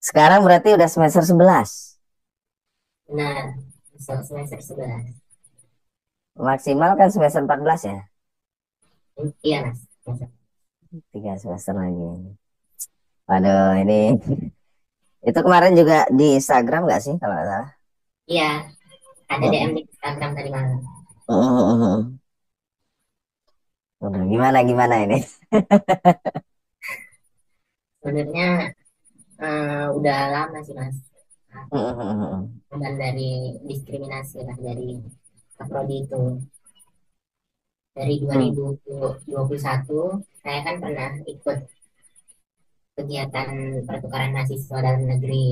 Sekarang berarti udah semester 11. Benar, semester 11. Maksimal kan semester 14 ya. Iya, Mas. 3 semester lagi. Waduh, ini itu kemarin juga di Instagram nggak sih kalau nggak salah? Iya, ada DM Mm-mm. di Instagram tadi malam. Mm-mm. Waduh, gimana gimana ini? Sebenarnya udah lama sih, Mas. Mm-mm. Bukan dari diskriminasi lah dari Prodi itu. Dari Mm. 2021, saya kan pernah ikut kegiatan pertukaran mahasiswa dalam negeri.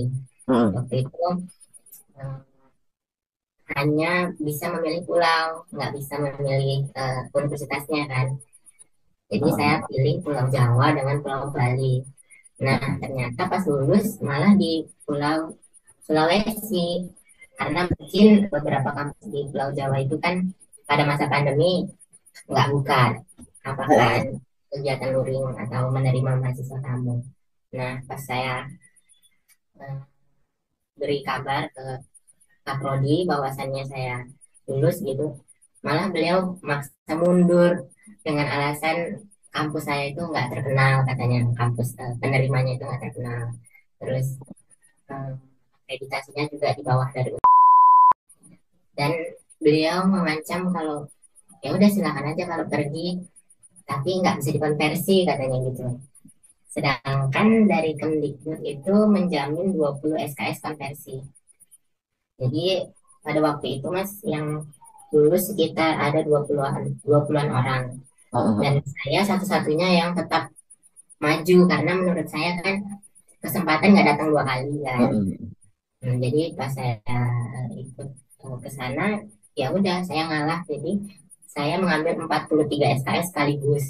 Mm. Waktu itu eh, hanya bisa memilih pulau, nggak bisa memilih universitasnya kan. Jadi saya Mm. pilih Pulau Jawa dengan Pulau Bali. Nah, ternyata pas lulus malah di Pulau Sulawesi. Karena mungkin beberapa kampus di Pulau Jawa itu kan pada masa pandemi nggak buka apakah kegiatan luring atau menerima mahasiswa tamu. Nah, pas saya eh, beri kabar ke Kak Prodi bahwasannya saya lulus gitu, malah beliau maksa mundur dengan alasan kampus saya itu nggak terkenal katanya, kampus penerimanya itu nggak terkenal. Terus eh, akreditasinya juga di bawah dari dan beliau mengancam kalau ya udah silakan aja kalau pergi tapi nggak bisa dikonversi katanya gitu. Sedangkan dari Kemdikbud itu menjamin 20 SKS konversi. Jadi pada waktu itu Mas yang lulus sekitar ada 20-an orang. Dan Mm. saya satu-satunya yang tetap maju karena menurut saya kan kesempatan nggak datang dua kali kan. Mm. Jadi pas saya ikut ke sana ya udah saya ngalah. Jadi saya mengambil 43 SKS sekaligus.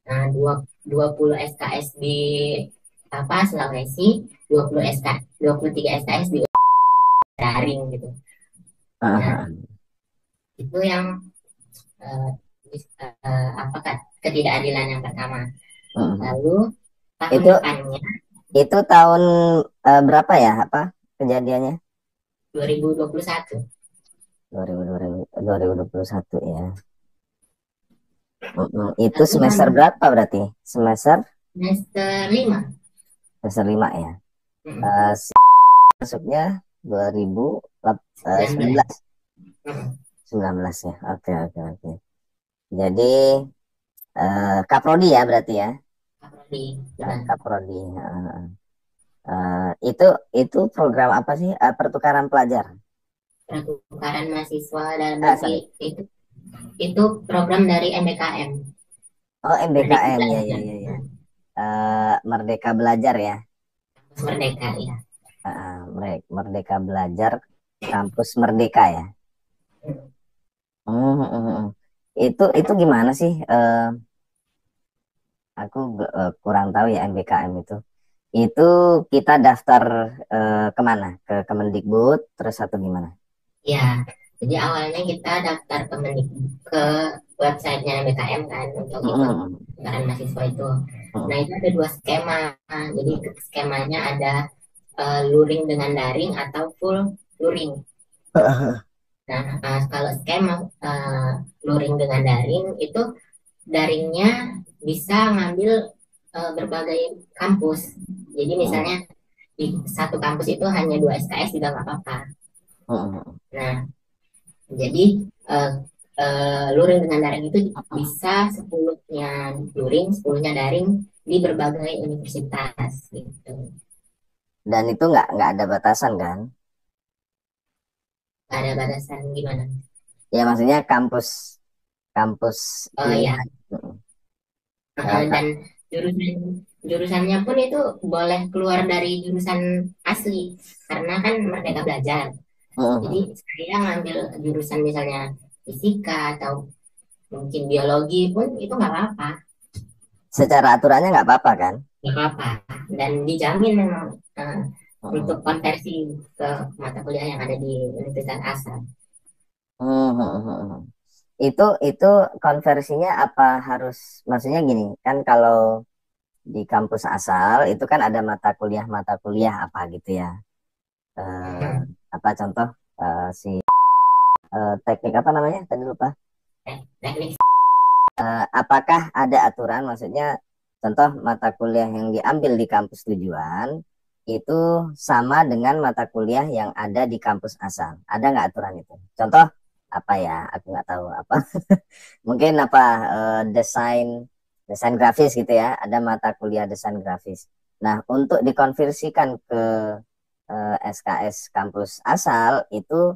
Nah, 20 SKS di Sulawesi, 20 SK, 23 SKS di daring gitu. Nah, Mm. itu yang eh, ketidakadilan yang pertama. Mm. Lalu tahun Itu depannya itu tahun berapa ya apa kejadiannya? 2021 2021 ya. Itu lalu semester berapa berarti? semester 5. Semester 5 ya. Mm, Masuknya 19. 2019. Mm, 19 ya. Oke, oke, oke. Jadi Kaprodi ya berarti ya. Kaprodi, benar. Kaprodi. Itu program apa sih? Pertukaran pelajar. Pertukaran mahasiswa dalam negeri Sorry. itu program dari MBKM, Oh, Merdeka MBKM ya, ya, Belajar. ya, ya. Merdeka Belajar ya. Kampus Merdeka ya. Merdeka Belajar Kampus Merdeka ya. Hmm, hmm, hmm, hmm. Itu gimana sih? Aku kurang tahu ya MBKM itu. Itu kita daftar kemana? Ke Kemendikbud terus atau gimana? Ya, jadi awalnya kita daftar ke websitenya MBKM kan untuk Hmm, ikut hmm, pertukaran mahasiswa itu. Nah, hmm, itu ada dua skema. Jadi skemanya ada luring dengan daring atau full luring. hmm. Nah, kalau skema luring dengan daring itu daringnya bisa ngambil berbagai kampus. Jadi misalnya Hmm, di satu kampus itu hanya 2 SKS juga nggak apa-apa. hmm, Nah, jadi eh, luring dengan daring itu bisa 10-nya luring, 10-nya daring di berbagai universitas gitu. Dan itu nggak ada batasan kan? Gak ada batasan gimana. Ya maksudnya kampus kampus Oh ya, pilihan. Hmm. dan jurusan jurusannya pun itu boleh keluar dari jurusan asli karena kan Merdeka Belajar. Jadi Hmm. saya ngambil jurusan misalnya fisika atau mungkin biologi pun itu nggak apa-apa, Secara aturannya nggak apa-apa kan? nggak apa-apa. Dan dijamin memang untuk Hmm. konversi ke mata kuliah yang ada di Universitas asal. Hmm. Itu konversinya apa harus maksudnya gini kan kalau di kampus asal itu kan ada mata kuliah apa gitu ya. Eh, apa contoh si teknik apa namanya? Tadi lupa. Teknik. Apakah ada aturan, maksudnya contoh mata kuliah yang diambil di kampus tujuan itu sama dengan mata kuliah yang ada di kampus asal? Ada nggak aturan itu? Contoh apa ya? Aku nggak tahu apa. Mungkin apa desain desain grafis gitu ya? Ada mata kuliah desain grafis. Nah, untuk dikonversikan ke SKS kampus asal itu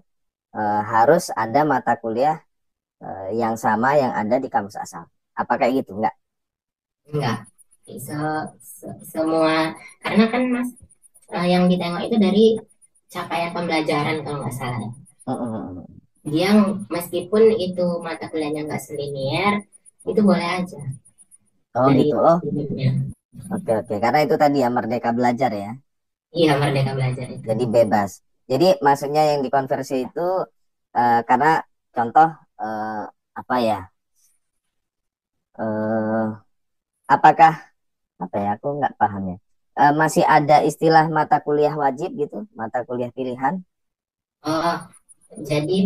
harus ada mata kuliah yang sama yang ada di kampus asal. Apa kayak gitu? Enggak? Enggak. Semua, karena kan Mas, yang ditengok itu dari capaian pembelajaran kalau nggak salah ya. Dia meskipun itu mata kuliahnya nggak selinier, itu boleh aja Oh dari gitu. Oh, hidupnya. oke oke. Karena itu tadi ya merdeka belajar ya. Iya, merdeka belajar itu. Jadi bebas. Jadi maksudnya yang dikonversi itu karena contoh eh, apa ya? Eh, apakah apa ya? Aku nggak paham ya. Masih ada istilah mata kuliah wajib gitu, mata kuliah pilihan? Oh, jadi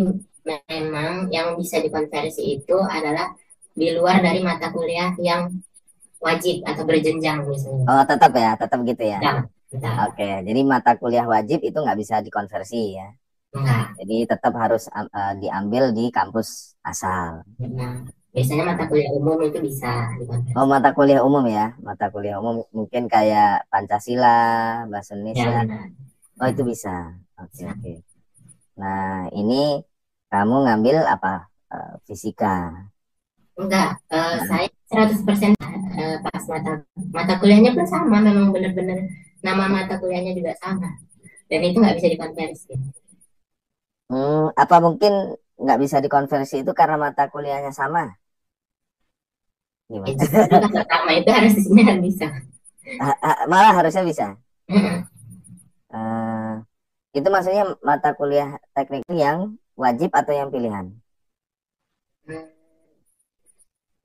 memang yang bisa dikonversi itu adalah di luar dari mata kuliah yang wajib atau berjenjang misalnya. Oh tetap gitu ya. Enggak, enggak, Oke, jadi mata kuliah wajib itu nggak bisa dikonversi ya. enggak. Jadi tetap harus diambil di kampus asal. Nah, biasanya mata kuliah umum itu bisa Oh, dikonversi. mata kuliah umum ya. Mata kuliah umum mungkin kayak Pancasila, Bahasa Ya Indonesia. benar. Oh, itu bisa. Oke, oke. Nah, ini kamu ngambil apa? Fisika. Enggak, Nah, saya 100% pas mata kuliahnya pun sama, memang benar-benar nama mata kuliahnya juga sama. Dan itu nggak bisa dikonversi. apa mungkin nggak bisa dikonversi itu karena mata kuliahnya sama? Ya, Gimana? justru kalau sama itu harusnya bisa. Malah harusnya bisa. Eh, itu maksudnya mata kuliah teknik yang wajib atau yang pilihan?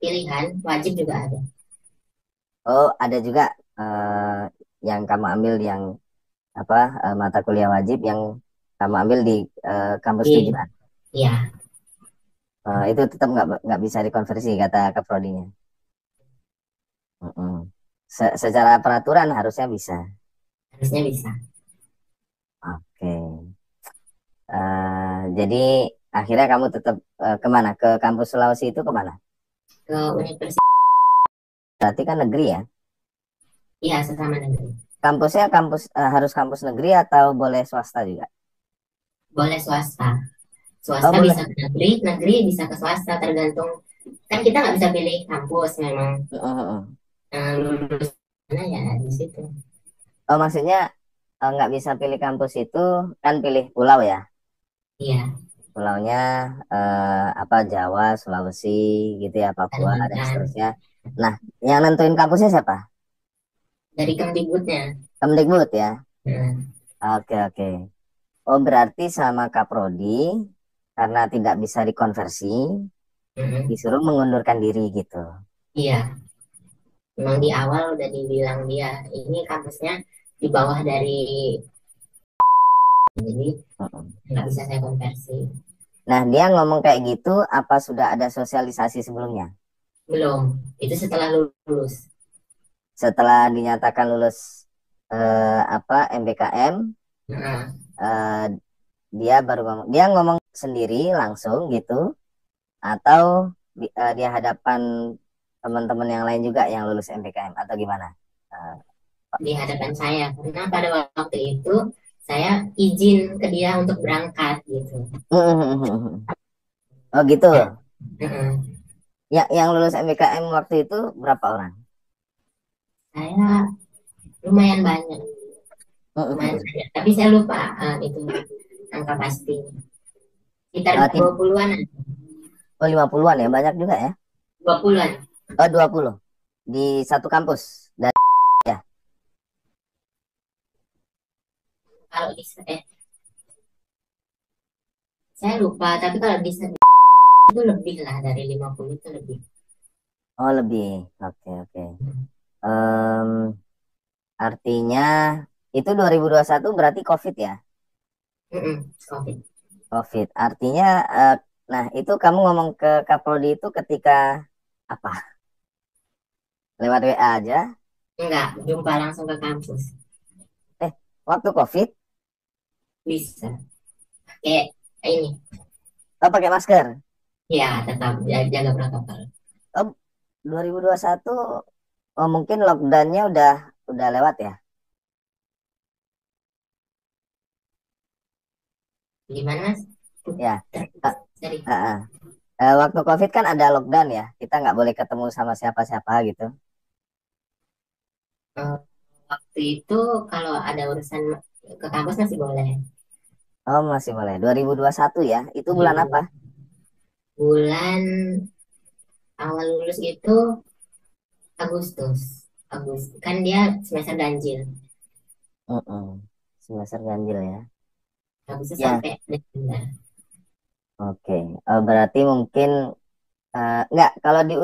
Pilihan wajib juga ada. Oh, ada juga yang kamu ambil yang apa mata kuliah wajib yang kamu ambil di kampus Di, tujuan. ya, Itu tetap nggak bisa dikonversi kata Keprodinya. Mm-mm. Secara peraturan harusnya bisa. harusnya bisa. Oke. Jadi akhirnya kamu tetap kemana? Ke kampus Sulawesi itu kemana? Ke universitas, Berarti kan negeri ya. ya sesama negeri. Kampusnya kampus harus kampus negeri atau boleh swasta juga? Boleh swasta. Oh Swasta boleh. bisa ke negeri, negeri bisa ke swasta, tergantung. Kan kita nggak bisa pilih kampus memang. Mm-mm. Lulus mana ya di situ. Oh maksudnya nggak bisa pilih kampus itu kan pilih pulau ya. Iya, Pulaunya apa Jawa, Sulawesi gitu ya, Papua dan Kalimantan. seterusnya. Nah, yang nentuin kampusnya siapa? Dari Kemdikbudnya. Kemdikbud ya. Nah, Oke oke. Oh berarti sama Kaprodi karena tidak bisa dikonversi disuruh mengundurkan diri gitu. iya, memang di awal udah dibilang dia ini kampusnya di bawah dari, jadi Mm-mm. nggak bisa saya konversi. Nah dia ngomong kayak gitu, apa sudah ada sosialisasi sebelumnya? Belum, itu setelah lulus. Setelah dinyatakan lulus apa MBKM, Nah, eh, dia ngomong sendiri langsung gitu atau di hadapan teman-teman yang lain juga yang lulus MBKM atau gimana? Eh, di hadapan saya karena pada waktu itu saya izin ke dia untuk berangkat gitu. oh gitu. Ya, heeh. Ya, yang lulus MBKM waktu itu berapa orang? Saya lumayan banyak, lumayan banyak. Tapi saya lupa itu angka pasti. Sekitar Eh, tid- 20-an. oh 50-an ya, banyak juga ya. 20-an. Oh 20 di satu kampus. Dan ya. Kalau di saya lupa, tapi kalau di itu lebih lah dari 50 itu lebih. Oh lebih. Oke oke. Em, artinya itu 2021 berarti COVID ya? COVID. COVID. Artinya, nah itu kamu ngomong ke Kaprodi itu ketika apa? Lewat WA aja? Enggak, jumpa langsung ke kampus. Eh, waktu COVID? Bisa. Kayak ini. Oh, pakai masker? Ya, tetap jaga protokol. Oh, 2021, oh mungkin lockdownnya udah lewat ya? Gimana, Mas? Ya. Eh, Sorry. eh, waktu COVID kan ada lockdown ya, kita nggak boleh ketemu sama siapa-siapa gitu. Eh, waktu itu kalau ada urusan ke kampus masih boleh. Oh, masih boleh. 2021 ya, itu bulan apa? Bulan awal lulus itu Agustus. Agustus. Kan dia semester ganjil. Mm-mm. Semester ganjil ya. Agustus Ya, sampai Desember. oke. Berarti mungkin nggak, kalau di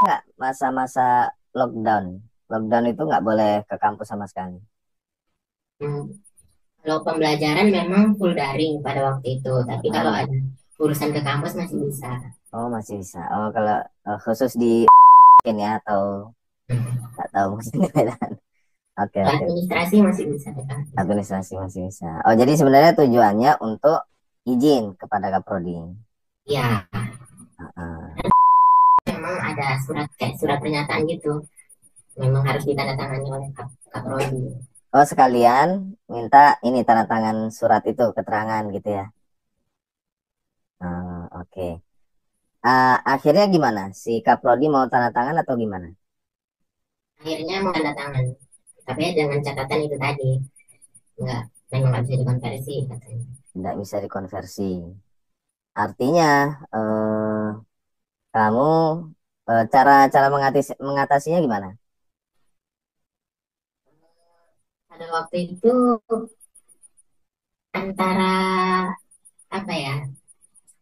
nggak masa-masa lockdown. Lockdown itu nggak boleh ke kampus sama sekali. Hmm. Kalau pembelajaran memang full daring pada waktu itu. Tapi kalau Mm. ada urusan ke kampus masih bisa. Oh, masih bisa. Oh, kalau khusus di mungkin ya, atau nggak tahu mungkin di Medan. Oke, Kalau oke. administrasi masih bisa ke kampus. Administrasi masih bisa. Oh, jadi sebenarnya tujuannya untuk izin kepada Kaprodi. Ya, Heeh. memang ada surat kayak surat pernyataan gitu. Memang harus ditandatangani oleh Kaprodi. Oh, sekalian minta ini tanda tangan surat itu, keterangan gitu ya. Oke. Akhirnya gimana? Si Kaprodi mau tanda tangan atau gimana? Akhirnya mau tanda tangan. Tapi dengan catatan itu tadi. Enggak, memang nggak bisa dikonversi katanya. Tidak bisa dikonversi. Artinya, kamu cara cara mengatasinya gimana? Pada waktu itu antara apa ya,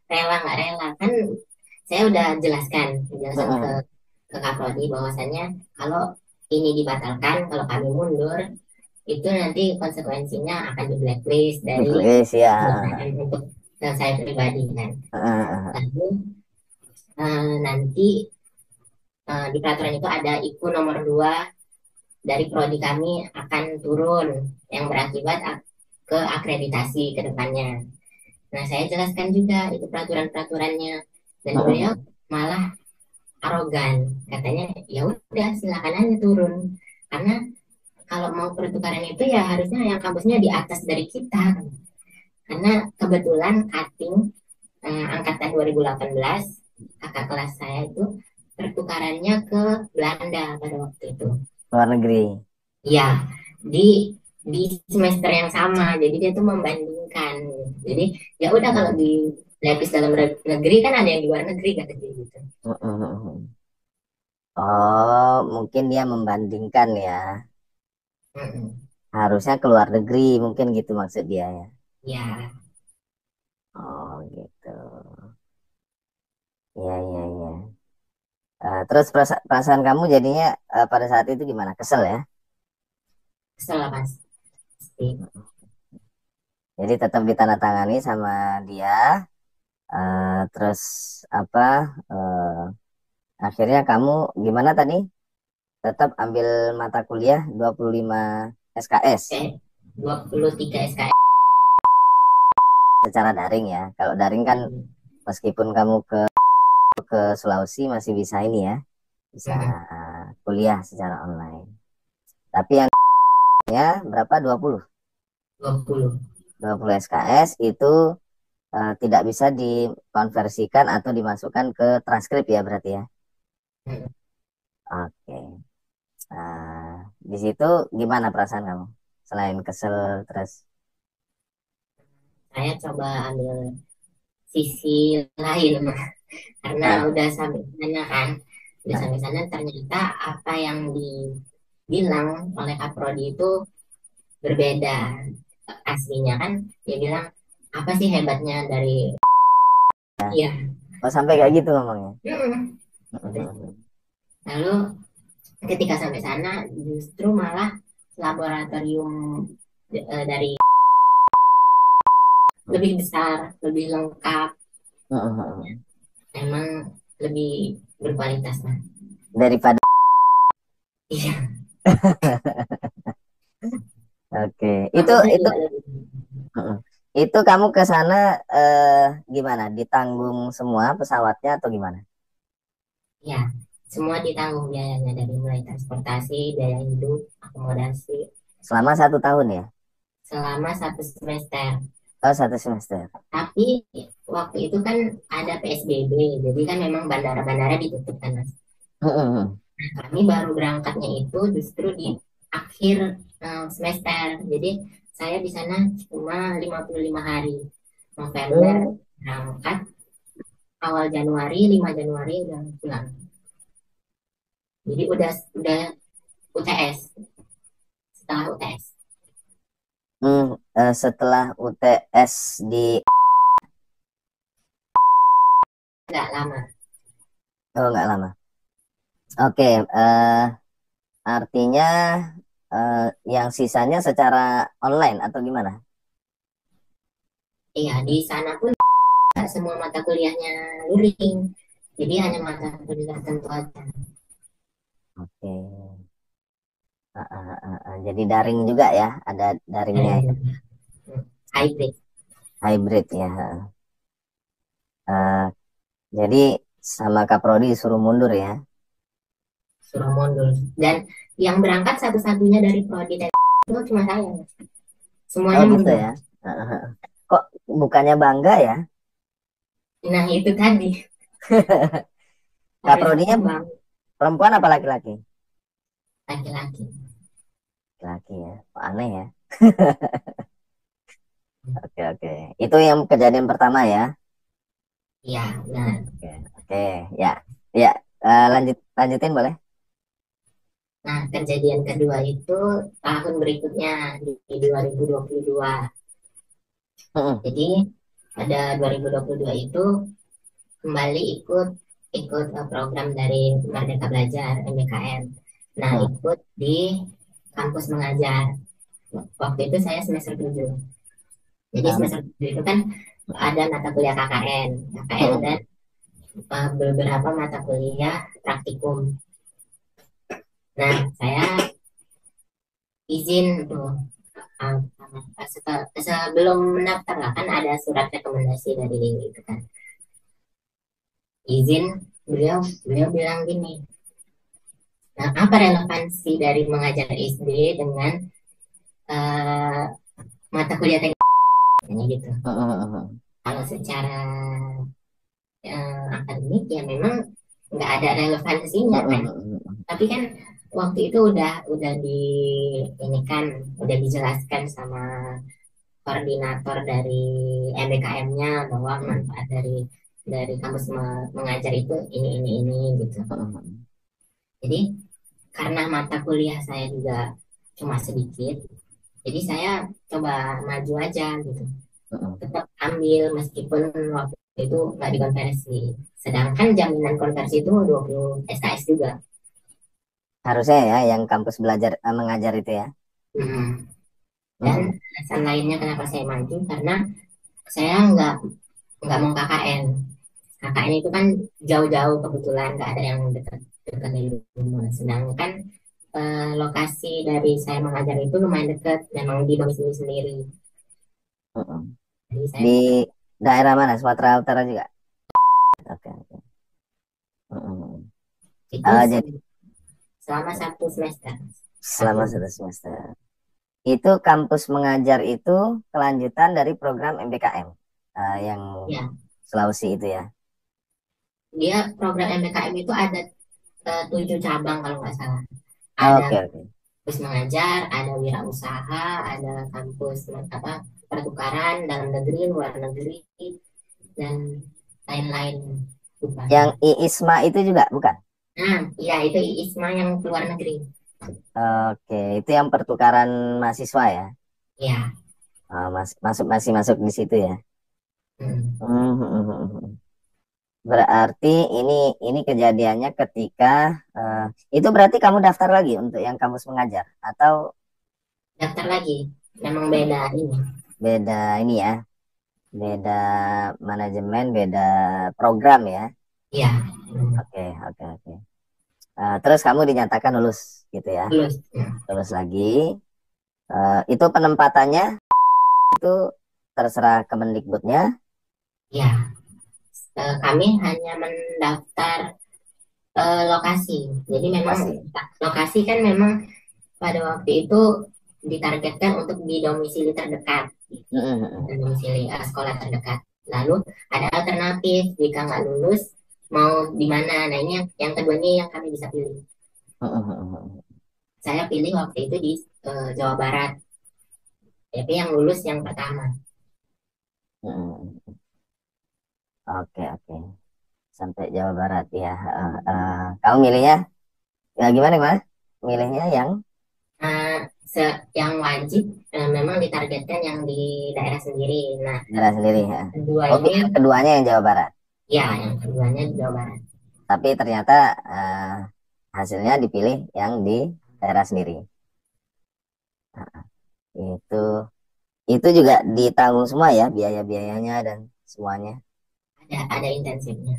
rela nggak rela kan saya udah jelaskan Mm-mm. ke Kak Prodi bahwasannya kalau ini dibatalkan, kalau kami mundur itu nanti konsekuensinya akan di blacklist dari Ditulis ya. perusahaan untuk saya pribadi kan. Heeh. Lalu nanti di peraturan itu ada IKU nomor 2 dari prodi kami akan turun yang berakibat ke akreditasi ke depannya. Nah, saya jelaskan juga itu peraturan-peraturannya dan beliau Heeh. malah arogan. Katanya, ya udah silakan aja turun. Karena kalau mau pertukaran itu ya harusnya yang kampusnya di atas dari kita. Karena kebetulan cutting angkatan 2018 kakak kelas saya itu pertukarannya ke Belanda pada waktu itu. Luar negeri. Ya, di di semester yang sama. Jadi dia tuh membandingkan. Jadi ya udah kalau di Mm. lapis dalam negeri kan ada yang di luar negeri kata dia gitu. Mm-mm. Oh, mungkin dia membandingkan ya. Mm-mm. Harusnya ke luar negeri, mungkin gitu maksud dia ya. Ya, Oh, gitu. Iya, iya, iya. Terus perasaan kamu jadinya pada saat itu gimana? Kesel ya? kesel lah pasti. Jadi tetap ditandatangani sama dia. Terus apa? Akhirnya kamu gimana tadi? Tetap ambil mata kuliah 25 SKS Kayak 23 SKS. secara daring ya. Kalau daring kan meskipun kamu ke Sulawesi masih bisa ini ya, bisa kuliah secara online. Tapi yang berapa? 20. 20 SKS itu tidak bisa dikonversikan atau dimasukkan ke transkrip ya berarti ya. Oke. Di situ gimana perasaan kamu? Selain kesel terus. Saya coba ambil sisi lain karena Nah, udah sampai sana kan. Udah nah, sampai sana ternyata apa yang dibilang oleh Kaprodi itu berbeda. Aslinya kan dia bilang apa sih hebatnya dari iya. oh sampai kayak gitu ngomongnya. Mm-mm. Lalu ketika sampai sana justru malah laboratorium dari lebih besar, lebih lengkap, emang lebih berkualitas lah. Daripada Iya. oke. Kampusnya Itu juga lebih. mm, itu kamu ke sana gimana? Ditanggung semua pesawatnya atau gimana? Ya, semua ditanggung biayanya dari mulai transportasi, biaya hidup, akomodasi Selama 1 tahun ya? selama 1 semester. Oh, 1 semester. Tapi waktu itu kan ada PSBB, jadi kan memang bandara-bandara ditutup kan Mas. Nah, kami baru berangkatnya itu justru di akhir semester. Jadi saya di sana cuma 55 hari. November Hmm. berangkat, awal Januari, 5 Januari udah pulang. Jadi udah UTS, setelah UTS. Setelah UTS di Nggak lama. oh nggak lama. Oke, artinya eh, yang sisanya secara online atau gimana? Iya, di sana pun nggak semua mata kuliahnya luring. Jadi hanya mata kuliah tertentu aja. Oke. Jadi daring juga ya, ada daringnya Dari ya. hybrid, Hybrid ya. Eh, jadi sama Kaprodi disuruh mundur ya. suruh mundur. Dan yang berangkat satu-satunya dari prodi itu cuma saya. Oh Semuanya gitu mundur. ya. Kok bukannya bangga ya? Nah, itu tadi Kaprodinya harusnya bang perempuan apa laki-laki? laki-laki. Laki ya. Kok aneh ya. Oke oke. Itu yang kejadian pertama ya. Iya, nah. Oke oke ya ya. Lanjutin boleh? Nah, kejadian kedua itu tahun berikutnya di 2022. Mm-mm. Jadi pada 2022 itu kembali ikut ikut program dari Merdeka Belajar MBKM. Nah, Mm. ikut di kampus mengajar. Waktu itu saya semester 7. Jadi Um, semester 7 itu kan ada mata kuliah KKN dan mm-mm. beberapa mata kuliah praktikum. Nah, saya izin tuh uh, sebelum mendaftar lah kan ada surat rekomendasi dari itu kan. Izin beliau beliau bilang gini, nah, apa relevansi dari mengajar SD dengan uh, mata kuliah teknik gitu. Mm-mm. Kalau secara akademik ya memang nggak ada relevansinya kan. Mm-mm. Tapi kan waktu itu udah di ini kan udah dijelaskan sama koordinator dari MBKM-nya bahwa manfaat dari kampus mengajar itu ini gitu. Mm-mm. Jadi karena mata kuliah saya juga cuma sedikit, jadi saya coba maju aja gitu. Mm-mm. Tetap ambil meskipun waktu itu nggak dikonversi. Sedangkan jaminan konversi itu 20 SKS juga. Harusnya ya yang kampus belajar mengajar itu ya. Hmm. Dan Mm-mm. alasan lainnya kenapa saya maju karena saya nggak mau KKN. KKN itu kan jauh-jauh kebetulan nggak ada yang dekat dekat dari rumah. Sedangkan lokasi dari saya mengajar itu lumayan dekat, memang di domisili sendiri. Mm-mm. Jadi saya Di putar daerah mana? Sumatera Utara juga. Oke oke. Mm-mm. itu Jadi selama 1 semester. Satu. selama 1 semester. Itu kampus mengajar itu kelanjutan dari program MBKM yang Ya, Sulawesi itu ya. dia program MBKM itu ada 7 cabang kalau nggak salah. Ada Oke oke. kampus mengajar, ada wirausaha, ada kampus apa pertukaran dalam negeri, luar negeri, dan lain-lain. Lupa Yang saya. IISMA itu juga bukan? Nah, iya itu ISMA yang keluar negeri. Oke, itu yang pertukaran mahasiswa ya. Ya, Masih masuk di situ ya. hmm. Hmm. Berarti ini kejadiannya ketika itu berarti kamu daftar lagi untuk yang kampus mengajar atau Daftar lagi. Memang beda ini. beda ini ya, beda manajemen, beda program ya. Iya, Oke, oke, oke. Terus kamu dinyatakan lulus gitu ya, lulus. Ya. lulus lagi. Itu penempatannya itu terserah Kemendikbudnya. Ya, kami hanya mendaftar lokasi. Jadi memang Lokasi. lokasi kan memang pada waktu itu ditargetkan untuk di domisili terdekat, domisili sekolah terdekat. Lalu ada alternatif jika nggak lulus mau di mana. Nah ini yang keduanya yang kami bisa pilih. Saya pilih waktu itu di Jawa Barat, tapi yang lulus yang pertama. Oke, oke. Sampai Jawa Barat ya. Kamu milihnya ya gimana gimana? Milihnya yang Nah, yang wajib memang ditargetkan yang di daerah sendiri. Nah, daerah sendiri ya. kedua Oh, ini pilih keduanya yang Jawa Barat. ya yang keduanya di Jawa Barat. Tapi ternyata hasilnya dipilih yang di daerah sendiri. Itu itu juga ditanggung semua ya biaya-biayanya dan semuanya. Ada intensifnya.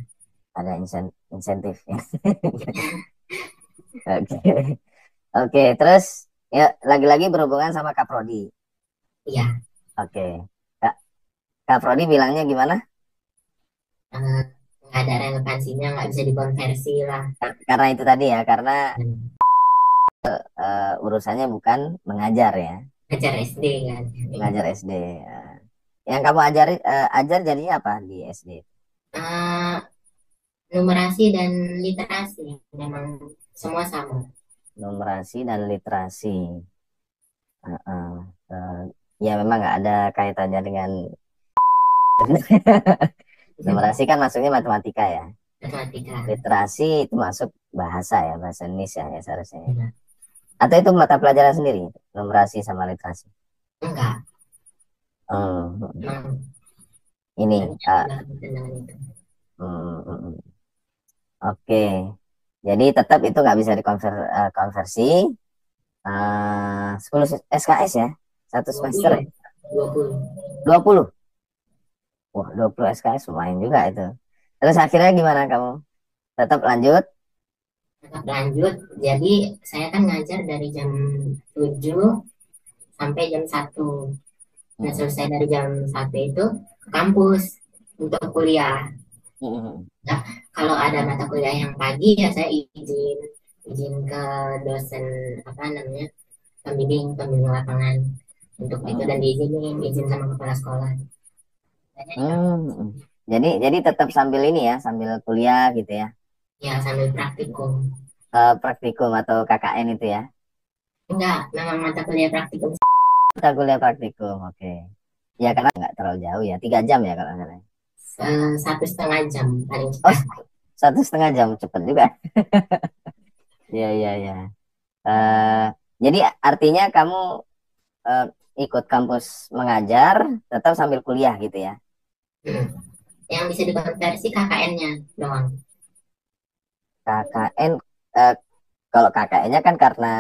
Ada insentif ya. Oke. Oke, terus ya lagi-lagi berhubungan sama Kak Prodi. Iya, Oke. Kak, Kak Prodi bilangnya gimana? nggak ada relevansinya, nggak bisa dikonversi lah. Karena itu tadi ya, karena Hmm. urusannya bukan mengajar ya, Ngajar SD kan. mengajar SD. Yang kamu ajar jadinya apa di SD? Eh, numerasi dan literasi memang semua sama. Numerasi dan literasi. Eh, eh, eh, ya memang nggak ada kaitannya dengan numerasi kan masuknya matematika ya. Matematika. Literasi itu masuk bahasa ya, bahasa Indonesia ya seharusnya. Benar. Atau itu mata pelajaran sendiri, numerasi sama literasi. Enggak, Hmm, memang ini, kami uh, ada tentang itu. oke. Jadi tetap itu nggak bisa dikonversi. 10 SKS ya, satu Dua semester puluh, 20. 20. Wah, 20 SKS lumayan juga itu. Terus akhirnya gimana kamu? Tetap lanjut? Tetap lanjut. Jadi saya kan ngajar dari jam 7 sampai jam 1. Nah, Mm-mm. selesai dari jam 1 itu ke kampus untuk kuliah. Mm-mm. Nah, kalau ada mata kuliah yang pagi ya saya izin izin ke dosen apa namanya pembimbing lapangan untuk itu dan Mm-mm. diizinin izin sama kepala sekolah. Saya di kampus. Mm-mm. Jadi tetap sambil ini ya, sambil kuliah gitu ya. Ya sambil praktikum. Praktikum atau KKN itu ya. Enggak, memang mata kuliah praktikum. Kita kuliah praktikum, oke. Ya karena nggak terlalu jauh ya, 3 jam ya kalau nggak salah. 1,5 jam paling Oh, cepat. 1,5 jam cepet juga. Iya, iya, iya. Eh, jadi artinya kamu eh, ikut kampus mengajar, tetap sambil kuliah gitu ya. Hmm. Yang bisa dikonversi KKN-nya doang. KKN, eh, kalau KKN-nya kan karena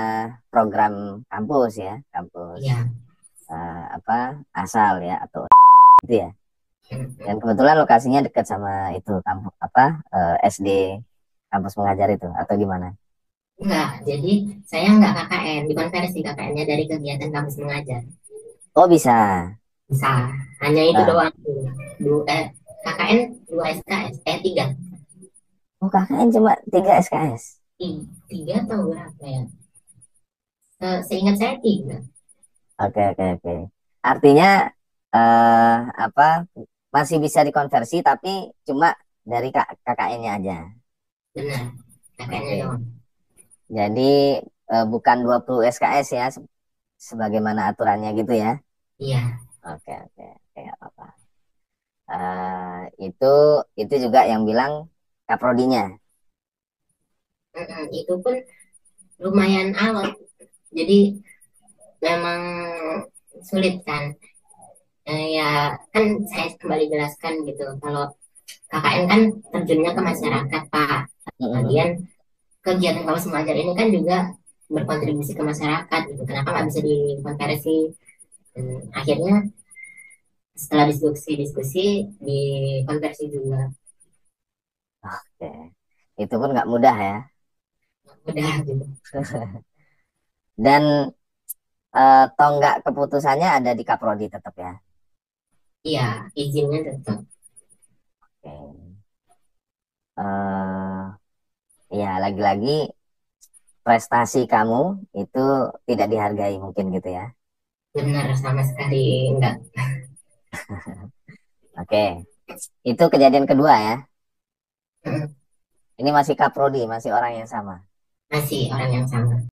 program kampus ya, kampus Iya. apa asal ya atau itu ya. Dan Hmm. kebetulan lokasinya dekat sama itu kampus apa SD kampus mengajar itu atau gimana? Enggak, jadi saya enggak KKN, dikonversi KKN-nya dari kegiatan kampus mengajar. Oh bisa. Bisa, hanya itu Nah, doang. KKN 2 SKS, 3. oh KKN cuma 3 SKS. Tiga atau berapa ya? Seingat saya 3. Oke, oke, oke. Artinya apa masih bisa dikonversi tapi cuma dari KKN-nya aja. Benar, KKN-nya Oke. doang. Jadi bukan 20 SKS ya sebagaimana aturannya gitu ya. Iya. Oke, oke, oke, nggak apa-apa. Itu juga yang bilang kaprodinya. Itu pun lumayan alot. Jadi memang sulit kan. Ya kan saya kembali jelaskan gitu. Kalau KKN kan terjunnya ke masyarakat, Pak. Kemudian kegiatan kampus mengajar ini kan juga berkontribusi ke masyarakat gitu. Kenapa nggak bisa dikonversi? Akhirnya setelah diskusi-diskusi dikonversi juga. Oke. Itu pun nggak mudah ya. Udah gitu. Dan tonggak keputusannya ada di Kaprodi tetap ya. Iya, izinnya tetap. Oke. Ya lagi-lagi prestasi kamu itu tidak dihargai mungkin gitu ya. Benar sama sekali enggak. Oke. Itu kejadian kedua ya. Ini masih Kaprodi, masih orang yang sama. Masih orang yang sama.